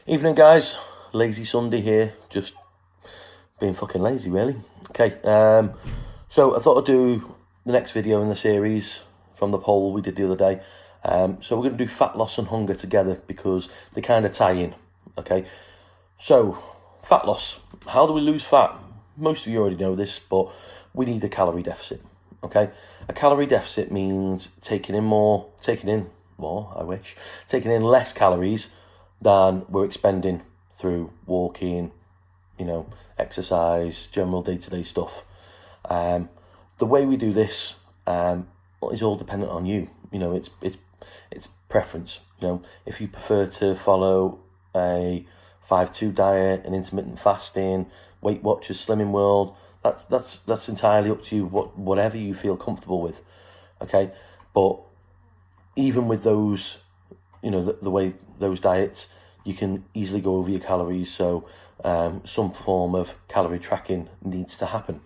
Evening guys, lazy Sunday here, just being fucking lazy really. Okay, so I thought I'd do the next video in the series from the poll we did the other day. So we're going to do fat loss and hunger together because they kind of tie in. Okay, so fat loss, how do we lose fat? Most of you already know this, but we need a calorie deficit. Okay, a calorie deficit means taking in less calories than we're expending through walking, exercise, general day-to-day stuff. The way we do this is all dependent on you. It's preference. If you prefer to follow a 5-2 diet, an intermittent fasting, Weight Watchers, Slimming World, that's entirely up to you. Whatever you feel comfortable with. Okay, but even with those, the way those diets, you can easily go over your calories, so some form of calorie tracking needs to happen.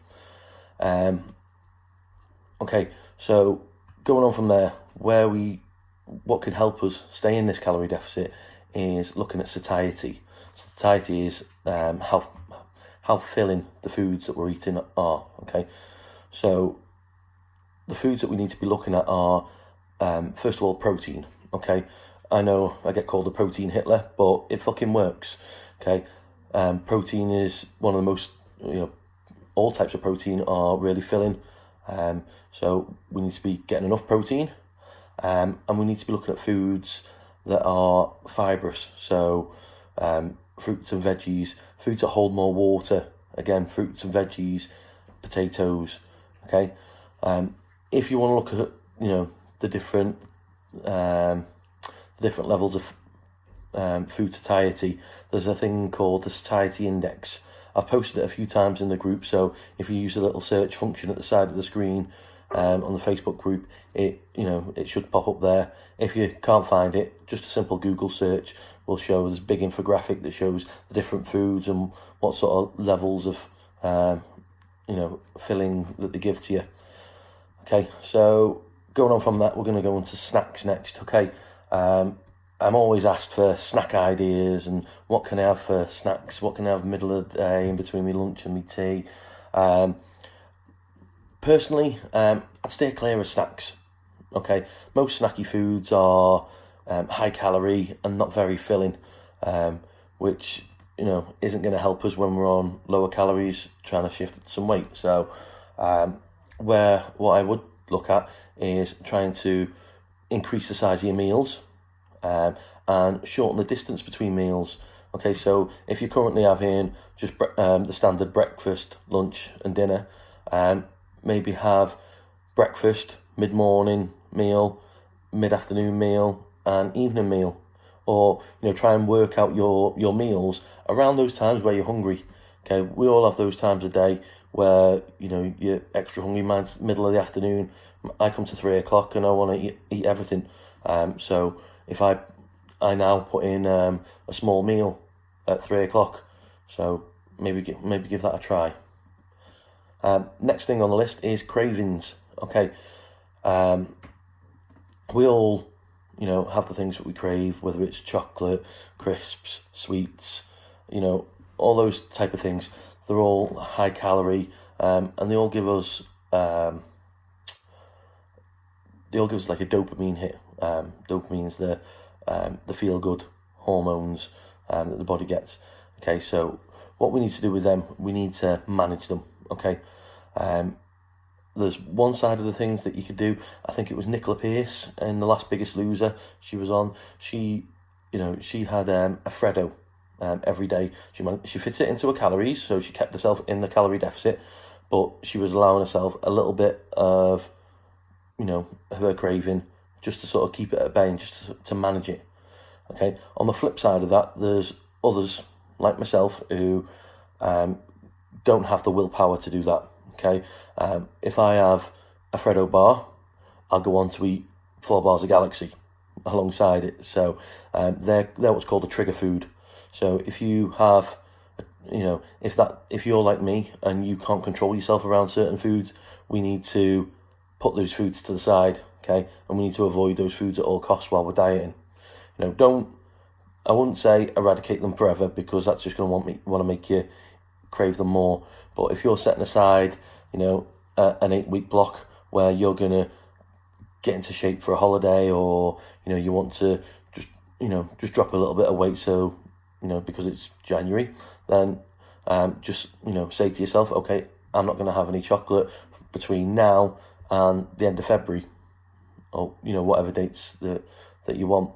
Okay, so going on from there, what can help us stay in this calorie deficit is looking at satiety. Satiety is how filling the foods that we're eating are. Okay, so the foods that we need to be looking at are first of all protein. Okay, I know I get called a protein Hitler, but it fucking works. Okay, protein is one of the most, all types of protein are really filling. So we need to be getting enough protein, and we need to be looking at foods that are fibrous. So fruits and veggies, foods that hold more water. Again, fruits and veggies, potatoes. Okay, if you want to look at the different levels of food satiety, there's a thing called the satiety index. I've posted it a few times in the group, so if you use a little search function at the side of the screen on the Facebook group, it should pop up there. If you can't find it, just a simple Google search will show this big infographic that shows the different foods and what sort of levels of filling that they give to you. Okay, so going on from that, we're going to go into snacks next. Okay, I'm always asked for snack ideas and what can I have for snacks, what can I have middle of the day in between my lunch and my tea. Personally, I'd stay clear of snacks. Okay, most snacky foods are high calorie and not very filling, which isn't going to help us when we're on lower calories trying to shift some weight. So what I would look at is trying to increase the size of your meals and shorten the distance between meals. Okay, so if you're currently having just the standard breakfast, lunch and dinner, maybe have breakfast, mid-morning meal, mid-afternoon meal and evening meal, or try and work out your meals around those times where you're hungry. Okay, we all have those times of day where you're extra hungry. Mine's middle of the afternoon. I come to 3 o'clock and I want to eat everything. So if I now put in a small meal at 3 o'clock, so maybe give that a try. Next thing on the list is cravings. Okay, we all have the things that we crave, whether it's chocolate, crisps, sweets, all those type of things. They're all high calorie, and they all give us like a dopamine hit. Dopamine's the feel good hormones that the body gets. Okay, so what we need to do with them, we need to manage them. Okay, there's one side of the things that you could do. I think it was Nicola Pearce in The Last Biggest Loser. She was on. She had a Freddo every day. She fits it into her calories, so she kept herself in the calorie deficit, but she was allowing herself a little bit of her craving just to sort of keep it at bay and just to manage it. Okay, on the flip side of that, there's others like myself who don't have the willpower to do that. Okay, if I have a Freddo bar, I'll go on to eat 4 bars of Galaxy alongside it. So they're what's called a trigger food. So if you have, if you're like me and you can't control yourself around certain foods, we need to put those foods to the side. Okay, and we need to avoid those foods at all costs while we're dieting. Don't I wouldn't say eradicate them forever, because that's just going to want to make you crave them more. But if you're setting aside, you know, an 8-week block where you're going to get into shape for a holiday, or, you know, you want to just drop a little bit of weight, so, you know, because it's January, then just, you know, say to yourself, okay, I'm not going to have any chocolate between now and the end of February, or, you know, whatever dates that you want,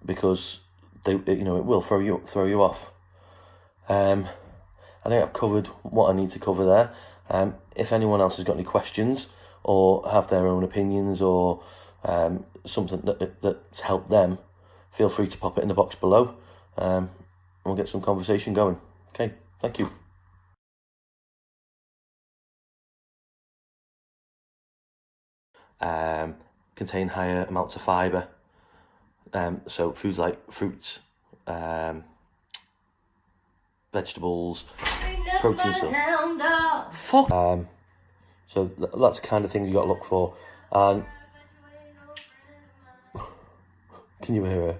because you know, it will throw you off. I think I've covered what I need to cover there. If anyone else has got any questions or have their own opinions, or something that's helped them, feel free to pop it in the box below, and we'll get some conversation going. Okay, thank you. Contain higher amounts of fibre, so foods like fruits, vegetables, protein stuff. So that's the kind of things you got to look for. And can you hear her?